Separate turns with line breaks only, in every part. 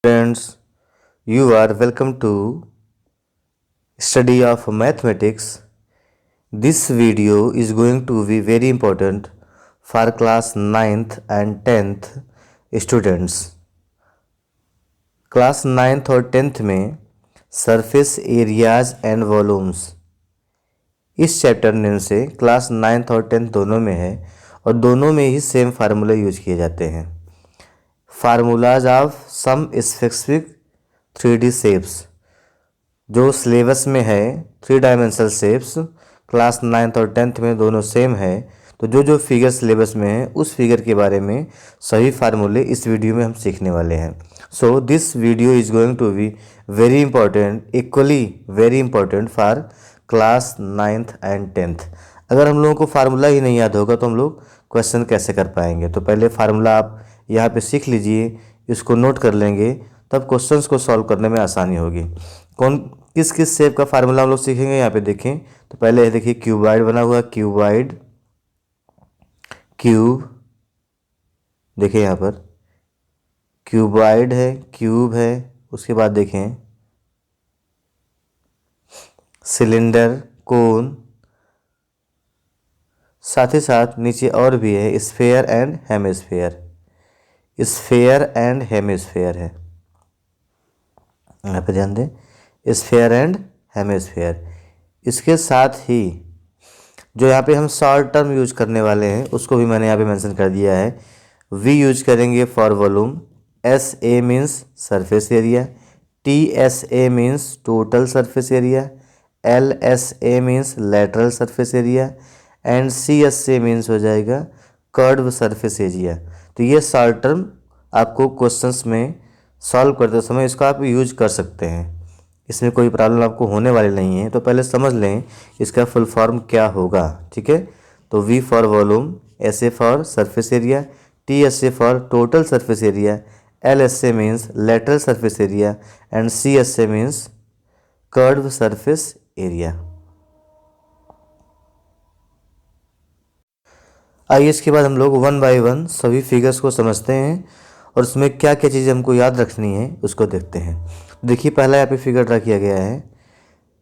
Friends, you are welcome to study of mathematics. This video is going to be very important for class 9th and 10th students. Class 9th और 10th में surface areas and volumes इस chapter name से class 9th और 10th दोनों में है और दोनों में ही सेम फार्मूले यूज किए जाते हैं. Formulas of some specific 3D shapes जो सिलेबस में है 3 डायमेंशनल शेप्स क्लास 9th और 10th में दोनों सेम है. तो जो फिगर सिलेबस में है उस फिगर के बारे में सभी फार्मूले इस वीडियो में हम सीखने वाले हैं. So this video is going to be very important, equally very important for class 9th and 10th. अगर हम लोगों को फार्मूला ही नहीं याद होगा तो हम लोग क्वेश्चन कैसे कर पाएंगे. तो पहले फार्मूला आप यहाँ पे सीख लीजिए, इसको नोट कर लेंगे, तब क्वेश्चंस को सॉल्व करने में आसानी होगी. किस किस शेप का फार्मूला हम लोग सीखेंगे यहाँ पे देखें. तो पहले देखिए क्यूबॉइड बना हुआ, क्यूबॉइड, क्यूब, देखिए यहाँ पर क्यूबॉइड है, क्यूब है. उसके बाद देखें सिलेंडर, कोन, साथ ही साथ नीचे और भी है sphere and hemisphere. Sphere and hemisphere है, यहाँ पे ध्यान दें, स्फेयर एंड हेमिस्फेयर. इसके साथ ही जो यहाँ पे हम शॉर्ट टर्म यूज करने वाले हैं उसको भी मैंने यहाँ पे मेंशन कर दिया है. वी यूज करेंगे for volume, S A means surface area, T S A means total surface area, L S A means lateral surface area and C S A means हो जाएगा कर्व सरफेस एरिया. तो ये short term आपको questions में solve करते समय इसका आप यूज कर सकते हैं. इसमें कोई प्रॉब्लम आपको होने वाली नहीं है. तो पहले समझ लें इसका फुल फॉर्म क्या होगा, ठीक है. तो V for volume, S A for surface area, T S A for total surface area, L S A means lateral surface area and C S A means curve surface area. आइए इसके बाद हम लोग वन बाय वन सभी figures को समझते हैं और उसमें क्या क्या चीज़ें हमको याद रखनी है उसको देखते हैं. देखिए पहला यहाँ पे फिगर ड्रा किया गया है.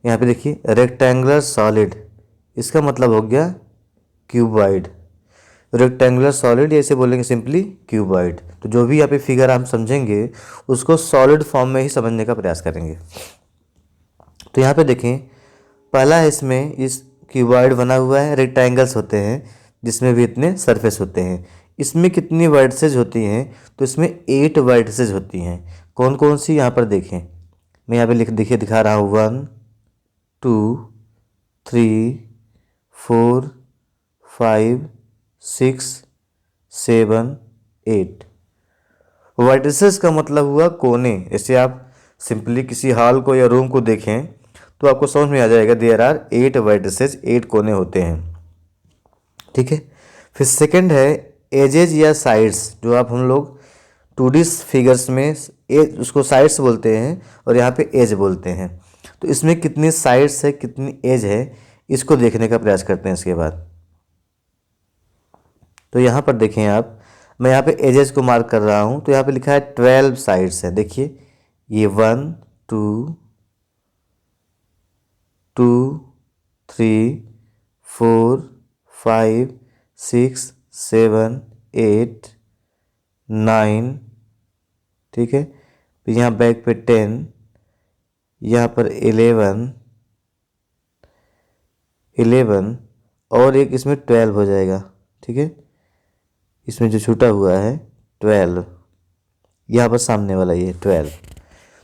यहाँ पे देखिए रेक्टेंगुलर सॉलिड, इसका मतलब हो गया क्यूबॉइड. रेक्टेंगुलर सॉलिड ऐसे बोलेंगे सिंपली क्यूबॉइड. तो जो भी यहाँ पे फिगर हम समझेंगे उसको सॉलिड फॉर्म में ही समझने का प्रयास करेंगे. तो यहाँ पे देखें पहला है, इसमें इस क्यूबॉइड बना हुआ है, रेक्टेंगल्स होते हैं जिसमें भी इतने सरफेस होते हैं. इसमें कितनी वर्टिसेज होती हैं, तो इसमें 8 वर्टिसेज होती हैं. कौन कौन सी यहाँ पर देखें, मैं यहाँ पे दिखा रहा हूँ 1 2 3 4 5 6 7 8. वर्टिसेज का मतलब हुआ कोने. ऐसे आप सिंपली किसी हॉल को या रूम को देखें तो आपको समझ में आ जाएगा देयर आर 8 वर्टिसेज, 8 कोने होते हैं, ठीक है. फिर सेकंड है एजेज या साइड्स, जो आप हम लोग 2D फिगर्स में एज उसको साइड्स बोलते हैं और यहाँ पे एज बोलते हैं. तो इसमें कितनी साइड्स है, कितनी एज है, इसको देखने का प्रयास करते हैं. इसके बाद तो यहाँ पर देखें आप, मैं यहाँ पे एजेस को मार्क कर रहा हूँ. तो यहाँ पे लिखा है 12 साइड्स है. देखिए ये 1 2 2 3 4 5 6 7 8 9, ठीक है. फिर यहाँ बैक पे 10, यहाँ पर 11 और एक इसमें 12 हो जाएगा, ठीक है. इसमें जो छूटा हुआ है 12, यहाँ पर सामने वाला ये 12.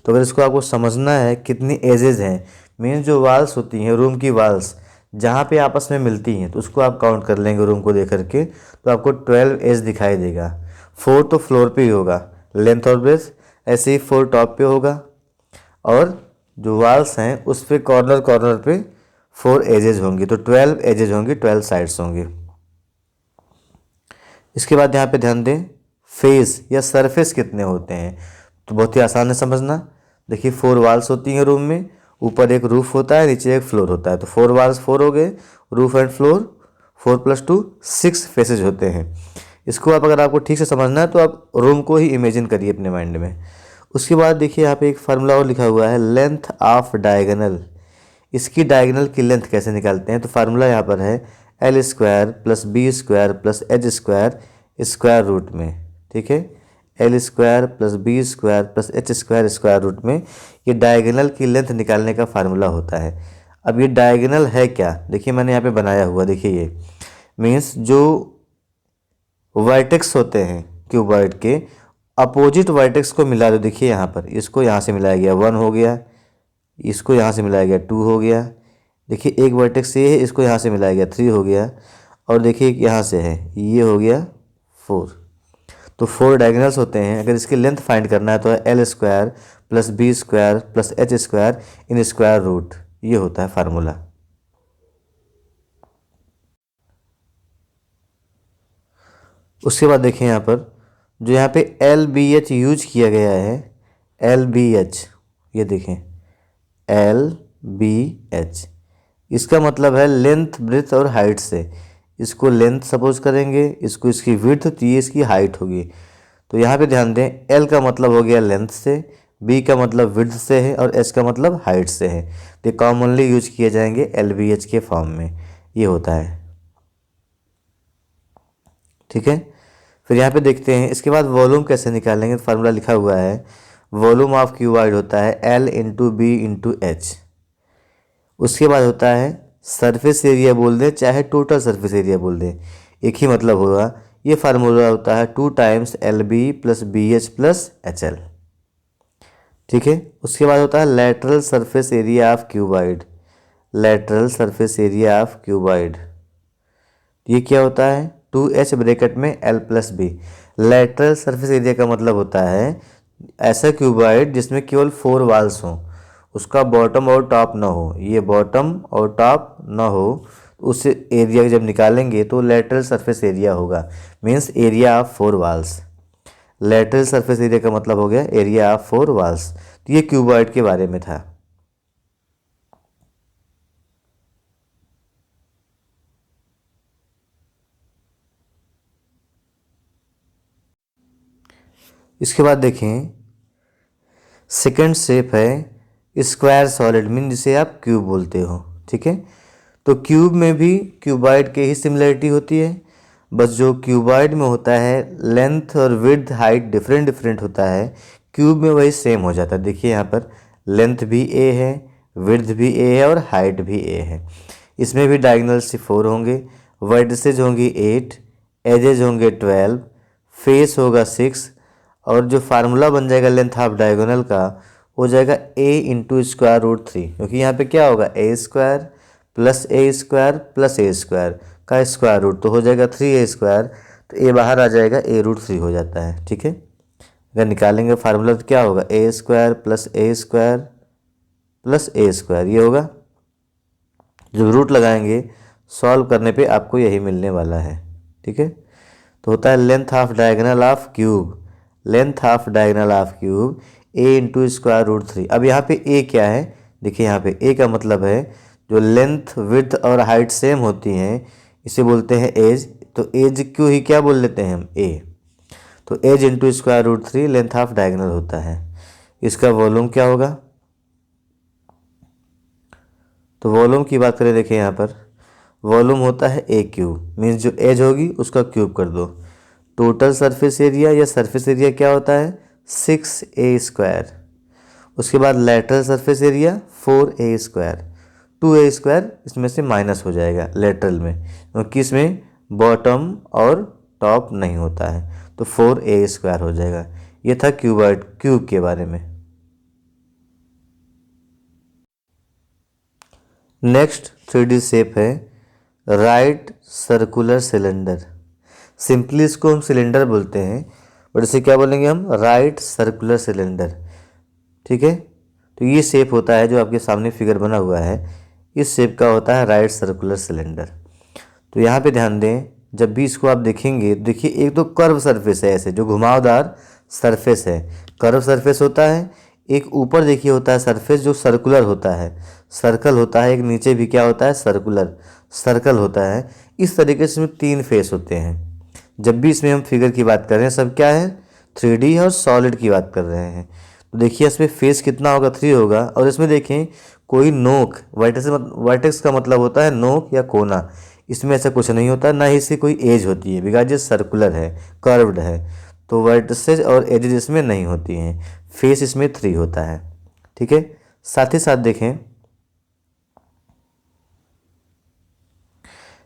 तो अगर इसको आपको समझना है कितनी एजेस हैं, मीन्स जो वाल्स होती हैं रूम की वाल्स जहाँ पे आपस में मिलती हैं, तो उसको आप काउंट कर लेंगे रूम को देख करके. तो आपको 12 एज दिखाई देगा. 4 तो फ्लोर पे ही होगा, लेंथ और ब्रेथ. ऐसे ही 4 टॉप पे होगा और जो वाल्स हैं उस पे कॉर्नर कॉर्नर पे 4 एजेज होंगी. तो 12 एजेज होंगी, 12 साइड्स होंगी. इसके बाद यहाँ पे ध्यान दें फेस या सरफेस कितने होते हैं. तो बहुत ही आसान है समझना. देखिए 4 वाल्स होती हैं रूम में, ऊपर एक रूफ होता है, नीचे एक फ्लोर होता है. तो 4 वाल्स 4 हो गए, रूफ एंड फ्लोर 4 + 2 6 फेसेज होते हैं. इसको आप अगर आपको ठीक से समझना है तो आप रूम को ही इमेजिन करिए अपने माइंड में. उसके बाद देखिए यहाँ पे एक फार्मूला और लिखा हुआ है, लेंथ ऑफ डायगोनल। इसकी डायगोनल की लेंथ कैसे निकालते हैं? तो फार्मूला यहाँ पर है L square plus B square plus H square square root में। ठीक है, L square plus B square plus H square square root में ये डायगोनल की लेंथ निकालने का फार्मूला होता है। अब ये डायगोनल है क्या? देखिए मैंने यहाँ पे बनाया हुआ, देखिए ये मीन्स जो वर्टेक्स होते हैं क्यूबॉइड के अपोजिट वर्टेक्स को मिला दो। देखिए यहाँ पर इसको यहाँ से मिलाया गया 1 हो गया, इसको यहाँ से मिलाया गया 2 हो गया। देखिए एक वर्टेक्स ये है, इसको यहाँ से मिलाया गया 3 हो गया, और देखिए यहाँ से है ये हो गया 4। तो 4 डायगोनल्स होते हैं। अगर इसकी लेंथ फाइंड करना है तो L square plus B square plus H square in square root, ये होता है फार्मूला। उसके बाद देखिए यहाँ पर जो यहाँ पे एल बी एच यूज किया गया है, एल बी एच, ये देखें एल बी एच, इसका मतलब है लेंथ ब्रेथ और हाइट से। इसको लेंथ सपोज करेंगे, इसको इसकी विड्थ, तो ये इसकी हाइट होगी। तो यहाँ पे ध्यान दें, एल का मतलब हो गया लेंथ से, बी का मतलब विड्थ से है, और एच का मतलब हाइट से है। तो कॉमनली यूज किए जाएंगे एल बी एच के फॉर्म में, ये होता है। ठीक है, फिर यहाँ पे देखते हैं इसके बाद वॉल्यूम कैसे निकालेंगे। तो फार्मूला लिखा हुआ है, वॉल्यूम ऑफ क्यूबॉइड होता है L into B into H. उसके बाद होता है सरफेस एरिया बोल दें चाहे टोटल सरफेस एरिया बोल दें, एक ही मतलब होगा। ये फार्मूला होता है 2 times L B plus B H plus H L. ठीक है, उसके बाद होता है lateral surface area of cuboid, lateral surface area of cuboid, ये क्या होता है 2h ब्रैकेट में l plus B. Lateral surface area का मतलब होता है ऐसा क्यूबॉइड जिसमें केवल 4 वॉल्स हों, उसका बॉटम और टॉप ना हो, ये बॉटम और टॉप ना हो, उस एरिया जब निकालेंगे तो लेटरल सरफेस एरिया होगा, means area of 4 walls. Lateral surface area का मतलब हो गया एरिया ऑफ 4 वॉल्स। तो ये क्यूबॉइड के बारे में था। इसके बाद देखें सेकंड शेप है स्क्वायर सॉलिड, मीन जिसे आप क्यूब बोलते हो। ठीक है, तो क्यूब में भी क्यूबॉइड के ही सिमिलरिटी होती है, बस जो क्यूबॉइड में होता है लेंथ और विड्थ हाइट डिफरेंट डिफरेंट होता है, क्यूब में वही सेम हो जाता है। देखिए यहाँ पर लेंथ भी ए है, विड्थ भी ए है और हाइट भी ए है। इसमें भी डायगोनल से 4 होंगे, वर्टिसेज होंगी 8, एजेज होंगे 12, फेस होगा 6, और जो फार्मूला बन जाएगा लेंथ ऑफ डायगोनल का हो जाएगा ए इंटू स्क्वायर रूट 3, क्योंकि यहाँ पे क्या होगा ए स्क्वायर प्लस ए स्क्वायर का स्क्वायर रूट, तो हो जाएगा 3a स्क्वायर, तो ए बाहर आ जाएगा ए रूट 3 हो जाता है। ठीक है, अगर निकालेंगे फार्मूला तो क्या होगा ए स्क्वायर प्लस ए स्क्वायर, ये होगा। जब रूट लगाएंगे सॉल्व करने पे आपको यही मिलने वाला है। ठीक है, तो होता है length of diagonal of cube, length of diagonal of cube A into square root 3। अब यहाँ पे ए क्या है? देखिए यहाँ पे ए का मतलब है जो लेंथ विड्थ और हाइट सेम होती हैं, इसे बोलते हैं एज। तो एज क्यों ही क्या बोल लेते हैं हम ए, तो edge into square root 3 length of diagonal होता है। इसका वॉल्यूम क्या होगा? तो वॉल्यूम की बात करें, देखिए यहाँ पर वॉल्यूम होता है ए क्यूब, मीन्स जो एज होगी उसका क्यूब कर दो। टोटल सरफेस एरिया या सरफेस एरिया क्या होता है 6a स्क्वायर। उसके बाद lateral surface area 4a square, 2a square इसमें से माइनस हो जाएगा लेटरल में, क्योंकि इसमें बॉटम और टॉप नहीं होता है, तो 4a स्क्वायर हो जाएगा। ये था क्यूबॉइड क्यूब के बारे में। नेक्स्ट 3D शेप है राइट सर्कुलर सिलेंडर। सिंपली इसको हम सिलेंडर बोलते हैं, बट इसे क्या बोलेंगे हम राइट सर्कुलर सिलेंडर। ठीक है, तो ये शेप होता है जो आपके सामने फिगर बना हुआ है, इस शेप का होता है राइट सर्कुलर सिलेंडर। तो यहाँ पे ध्यान दें, जब भी इसको आप देखेंगे, देखिए एक तो कर्व सरफेस है, ऐसे जो घुमावदार सरफेस है, कर्व सरफेस होता है। एक ऊपर देखिए होता है सरफेस जो सर्कुलर होता है, सर्कल होता है। एक नीचे भी क्या होता है सर्कुलर सर्कल होता है। इस तरीके से इसमें 3 फेस होते हैं। जब भी इसमें हम फिगर की बात कर रहे हैं सब क्या है 3D और सॉलिड की बात कर रहे हैं। तो देखिए इसमें फेस कितना होगा, 3 होगा। और इसमें देखें कोई नोक, वर्टेक्स का मतलब होता है नोक या कोना, इसमें ऐसा कुछ नहीं होता, ना ही इसकी कोई एज होती है, बिकॉज ये सर्कुलर है, कर्व्ड है। तो वर्टिसेज और एजेस इसमें नहीं होती हैं। फेस इसमें 3 होता है। ठीक है, साथ ही साथ देखें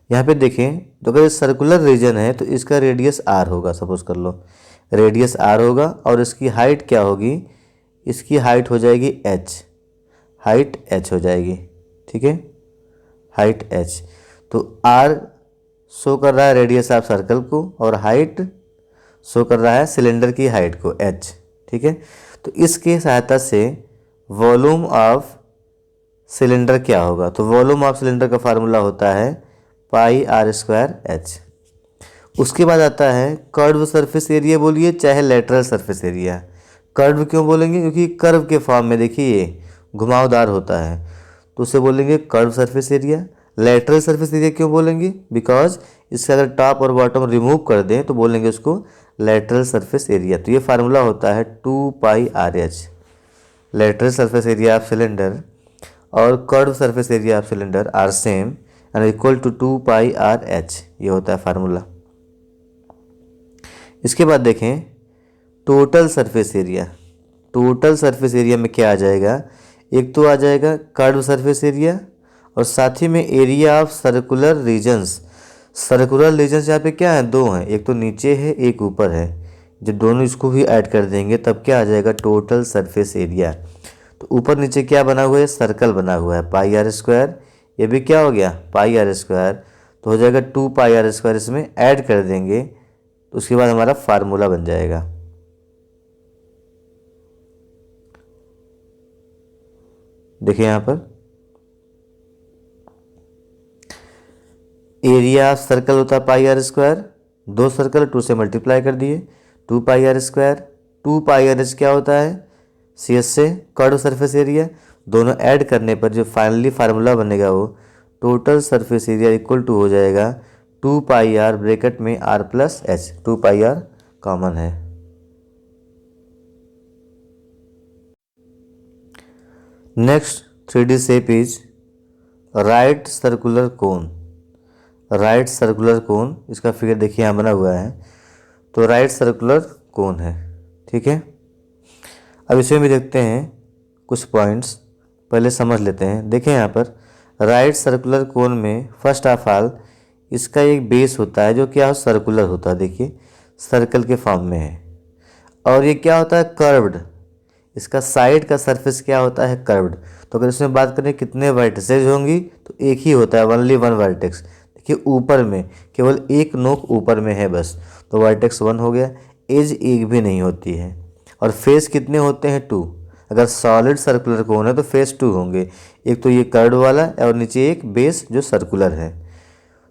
यहाँ पे देखें, तो अगर सर्कुलर रीजन है तो इसका रेडियस आर होगा, सपोज कर लो रेडियस आर होगा। और इसकी हाइट क्या होगी, इसकी हाइट हो जाएगी एच, हाइट एच हो जाएगी। ठीक है, हाइट एच। तो आर शो कर रहा है रेडियस ऑफ सर्कल को, और हाइट शो कर रहा है सिलेंडर की हाइट को, एच। ठीक है, तो इसके सहायता से वॉल्यूम ऑफ सिलेंडर क्या होगा, तो वॉल्यूम ऑफ सिलेंडर का फार्मूला होता है पाई आर स्क्वायर एच। उसके बाद आता है कर्व सरफेस एरिया, बोलिए चाहे लेटरल सरफेस एरिया। कर्व क्यों बोलेंगे, क्योंकि कर्व के फॉर्म में देखिए ये घुमावदार होता है, तो उसे बोलेंगे curve surface area. Lateral surface area क्यों बोलेंगे, बिकॉज इससे अगर टॉप और बॉटम रिमूव कर दें तो बोलेंगे उसको लेटरल सरफेस एरिया। तो ये फार्मूला होता है 2 pi R H. Lateral surface area of cylinder और curve surface area of cylinder are same and equal to 2 pi R H, ये होता है फार्मूला। इसके बाद देखें total surface area. Total surface area में क्या आ जाएगा, एक तो आ जाएगा कर्व सरफेस एरिया, और साथ ही में area of circular regions. Circular regions यहाँ पे क्या है, 2 हैं, एक तो नीचे है एक ऊपर है। जब दोनों इसको भी ऐड कर देंगे तब क्या आ जाएगा, टोटल सरफेस एरिया। तो ऊपर नीचे क्या बना हुआ है, सर्कल बना हुआ है पाई आर स्क्वायर, ये भी क्या हो गया पाई आर स्क्वायर, तो हो जाएगा 2 पाई आर स्क्वायर, इसमें ऐड कर देंगे तो उसके बाद हमारा फार्मूला बन जाएगा। देखिए यहाँ पर एरिया ऑफ सर्कल होता है पाई आर स्क्वायर, 2 सर्कल 2 से मल्टीप्लाई कर दिए 2 pi R square. 2 pi R H क्या होता है, सी एस से कर्व सरफेस एरिया, दोनों ऐड करने पर जो फाइनली फार्मूला बनेगा वो total surface area equal to हो जाएगा 2 पाई आर ब्रैकेट में R plus H, 2 pi R common है। Next 3D shape is right circular cone. Right circular cone, इसका फिगर देखिए यहाँ बना हुआ है, तो राइट सर्कुलर कोन है। ठीक है, अब इसमें भी देखते हैं कुछ पॉइंट्स, पहले समझ लेते हैं। देखें यहाँ पर राइट सर्कुलर कोन में फर्स्ट ऑफ ऑल इसका एक बेस होता है जो क्या हो, सर्कुलर होता है, देखिए सर्कल के फॉर्म में है। और ये क्या होता है, कर्व्ड, इसका साइड का सरफेस क्या होता है, कर्व्ड। तो अगर इसमें बात करें कितने वर्टिसेज होंगी, तो एक ही होता है, ओनली 1 वर्टेक्स। देखिए ऊपर में केवल एक नोक ऊपर में है बस, तो वर्टेक्स 1 हो गया। एज एक भी नहीं होती है। और फेस कितने होते हैं, 2। अगर सॉलिड सर्कुलर कोन है तो फेस 2 होंगे, एक तो ये कर्व वाला और नीचे एक बेस जो सर्कुलर है,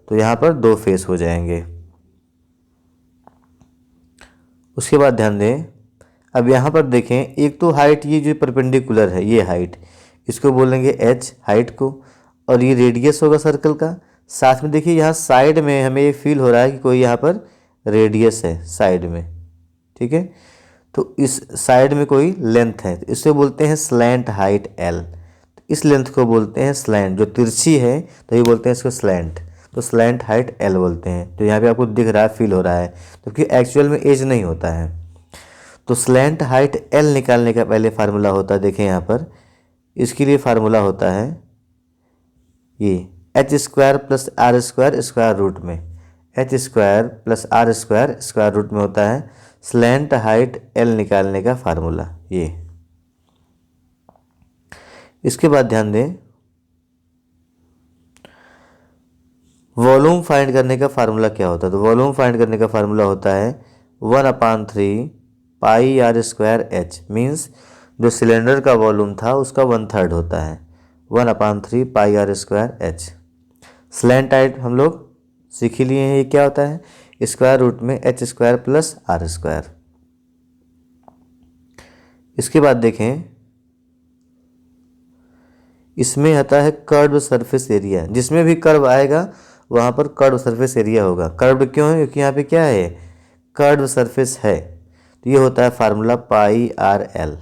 तो यहाँ पर 2 फेस हो जाएंगे। उसके बाद ध्यान दें, अब यहाँ पर देखें एक तो हाइट, ये जो परपेंडिकुलर है ये हाइट, इसको बोलेंगे एच हाइट को, और ये रेडियस होगा सर्कल का। साथ में देखिए यहाँ साइड में हमें ये फील हो रहा है कि कोई यहाँ पर रेडियस है साइड में। ठीक है, तो इस साइड में कोई लेंथ है, तो इससे बोलते हैं स्लैंट हाइट एल। तो इस लेंथ को बोलते हैं स्लैंट, जो तिरछी है तो ये बोलते हैं इसको स्लैंट, तो स्लैंट हाइट एल बोलते हैं। तो यहाँ पे आपको दिख रहा है, फील हो रहा है, क्योंकि एक्चुअल में एज नहीं होता है। तो स्लैंट हाइट एल निकालने का पहले फार्मूला होता है, देखें यहाँ पर इसके लिए फार्मूला होता है ये H square plus R square square root में, H square plus R square square root में होता है स्लैंट हाइट एल निकालने का फार्मूला ये। इसके बाद ध्यान दें वॉल्यूम फाइंड करने का फार्मूला क्या होता है, तो वॉल्यूम फाइंड करने का फार्मूला होता है 1/3 pi R square H, means जो सिलेंडर का वॉल्यूम था उसका 1/3 होता है 1/3 pi R square H. Slant height हम लोग सीख ही लिए हैं, ये क्या होता है, स्क्वायर रूट में H square plus R square. इसके बाद देखें इसमें आता है कर्व सरफेस एरिया, जिसमें भी कर्व आएगा वहाँ पर कर्व सरफेस एरिया होगा। कर्व क्यों है, क्योंकि यहाँ पे क्या है, कर्व सरफेस है, तो ये होता है formula pi R L.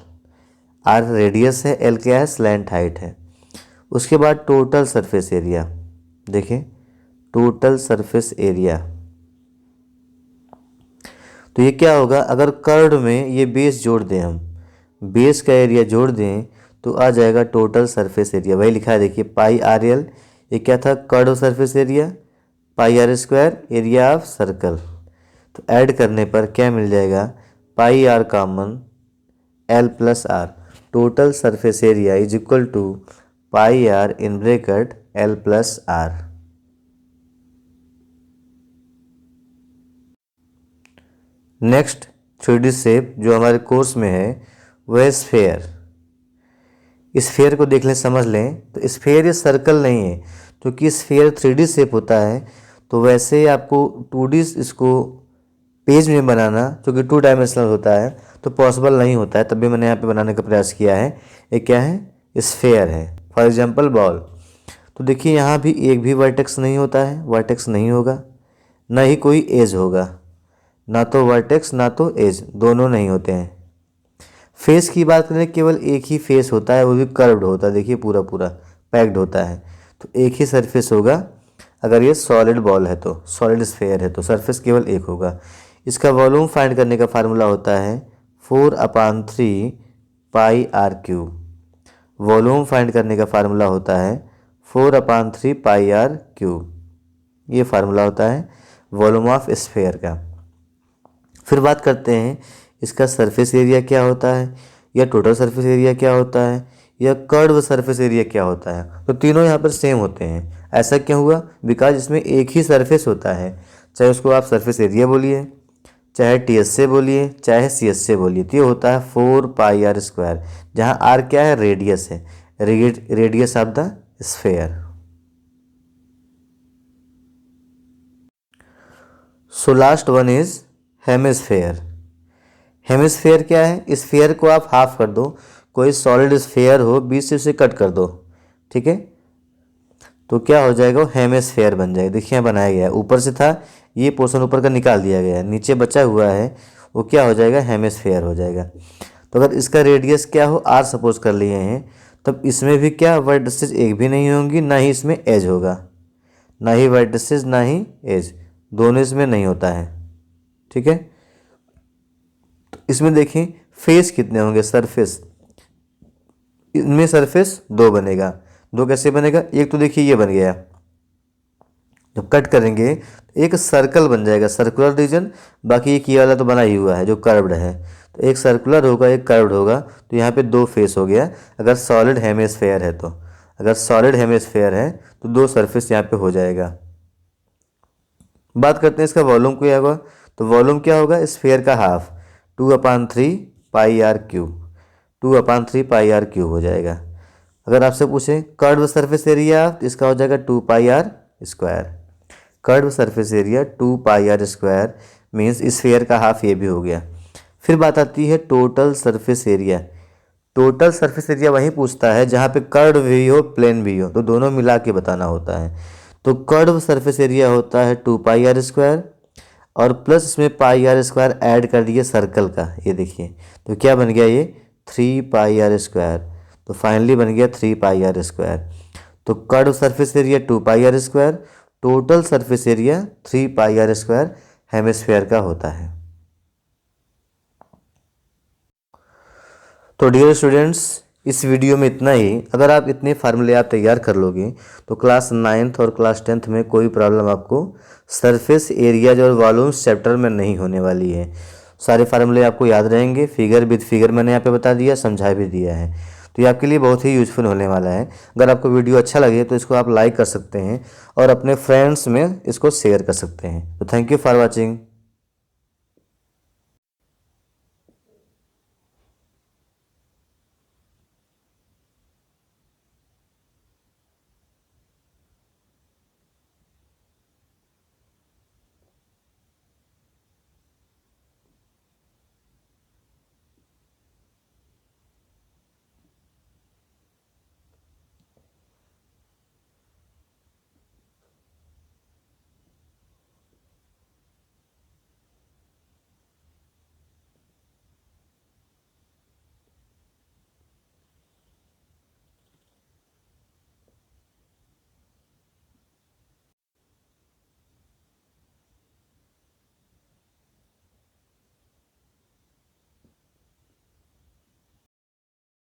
R radius है, एल क्या है, स्लैंट हाइट है। उसके बाद टोटल सरफेस एरिया, देखिए टोटल सरफेस एरिया, तो ये क्या होगा, अगर कर्व में ये बेस जोड़ दें, हम बेस का एरिया जोड़ दें तो आ जाएगा टोटल सरफेस एरिया। वही लिखा है देखिए पाई आर एल, ये क्या था, curve surface area, pi R square area of circle. तो ऐड करने पर क्या मिल जाएगा, pi R common, L plus R, total surface area is equal to pi R in bracket L plus R. Next 3D shape जो हमारे course में है वह स्फेयर। स्फेयर को देख लें, समझ लें, तो स्फेयर ये सर्कल नहीं है, क्योंकि स्फेयर 3D शेप होता है। तो वैसे आपको 2D इसको पेज में बनाना, क्योंकि 2 डायमेंशनल होता है, तो पॉसिबल नहीं होता है, तभी मैंने यहाँ पे बनाने का प्रयास किया है। ये क्या है, स्फेयर है। फॉर एग्जांपल बॉल, तो देखिए यहाँ भी एक भी वर्टेक्स नहीं होता है, वर्टेक्स नहीं होगा, ना ही कोई एज होगा, ना तो वर्टेक्स ना तो एज, दोनों नहीं होते हैं। फेस की बात करें, केवल एक ही फेस होता है, वो भी कर्व्ड होता है, देखिए पूरा पूरा पैक्ड होता है, तो एक ही सरफेस होगा। अगर ये सॉलिड बॉल है, तो सॉलिड स्फेयर है, तो सरफेस केवल एक होगा। इसका वॉल्यूम फाइंड करने का फार्मूला होता है 4/3 पाई आर क्यूब। वॉल्यूम फाइंड करने का फार्मूला होता है 4/3 पाई आर क्यूब, ये फार्मूला होता है वॉल्यूम ऑफ स्फेयर का। फिर बात करते हैं इसका सरफेस एरिया क्या होता है, या टोटल सरफेस एरिया क्या होता है, या कर्व सरफेस एरिया क्या होता है। तो तीनों यहाँ पर सेम होते हैं। ऐसा क्यों हुआ, बिकॉज इसमें एक ही सरफेस होता है, चाहे उसको आप सरफेस एरिया बोलिए, चाहे TS से बोलिए, चाहे CS से बोलिए, तो ये होता है 4 पाई आर स्क्वायर, जहाँ आर क्या है, रेडियस है, radius of the sphere. So last one is hemisphere. Hemisphere क्या है, स्फेयर को आप हाफ कर दो, कोई सॉलिड स्फेयर हो, बीच से उसे कट कर दो, ठीक है, तो क्या हो जाएगा, वो हेमिस्फेयर बन जाएगा। देखिए यहाँ बनाया गया है, ऊपर से था, ये पोर्शन ऊपर का निकाल दिया गया है, नीचे बचा हुआ है, वो क्या हो जाएगा, हेमिस्फेयर हो जाएगा। तो अगर इसका रेडियस क्या हो, आर सपोज कर लिए हैं, तब इसमें भी क्या वर्टिसेस एक भी नहीं होंगी, ना ही इसमें एज होगा, ना ही वर्टिसेस ना ही एज, दोनों इसमें नहीं होता है, ठीक है। तो इसमें देखें फेस कितने होंगे, सरफेस, इनमें सरफेस 2 बनेगा। 2 कैसे बनेगा, एक तो देखिए ये बन गया, जब कट करेंगे तो एक सर्कल बन जाएगा, सर्कुलर रीजन, बाकी एक ये वाला तो बना ही हुआ है जो कर्व्ड है, तो एक सर्कुलर होगा एक कर्व्ड होगा, तो यहाँ पे 2 फेस हो गया। अगर सॉलिड हेमिस्फेयर है, तो अगर सॉलिड हेमिस्फेयर है तो 2 सरफेस यहाँ पे हो जाएगा। बात करते हैं इसका वॉल्यूम क्या होगा, तो वॉल्यूम क्या होगा, स्फेयर का half, 2/3 pi R cube, 2/3 pi R cube हो जाएगा। अगर आपसे पूछें कर्व सरफेस एरिया, तो इसका हो जाएगा 2 pi R square. Curve surface area 2 pi R square means sphere का हाफ, ये भी हो गया। फिर बात आती है total surface area. Total surface area वहीं पूछता है जहाँ पे कर्व भी हो प्लेन भी हो, तो दोनों मिला के बताना होता है। तो कर्व सरफेस एरिया होता है 2 पाई आर स्क्वायर, और प्लस इसमें पाई आर स्क्वायर ऐड कर दिए सर्कल का, ये देखिए, तो क्या बन गया ये 3 पाई आर स्क्वायर, तो फाइनली बन गया 3 पाई आर स्क्वायर। तो curve surface area 2 pi R square, total surface area 3 pi R square hemisphere का होता है। तो डियर स्टूडेंट्स, इस वीडियो में इतना ही। अगर आप इतने फार्मूले आप तैयार कर लोगे तो क्लास 9th और क्लास 10th में कोई प्रॉब्लम आपको सरफेस एरियाज और वॉल्यूम्स चैप्टर में नहीं होने वाली है। सारे फार्मूले आपको याद रहेंगे, फिगर विद फिगर मैंने यहाँ पे बता दिया, समझा भी दिया है, तो ये आपके लिए बहुत ही यूजफुल होने वाला है। अगर आपको वीडियो अच्छा लगे तो इसको आप लाइक कर सकते हैं और अपने फ्रेंड्स में इसको शेयर कर सकते हैं। तो थैंक यू फॉर वॉचिंग।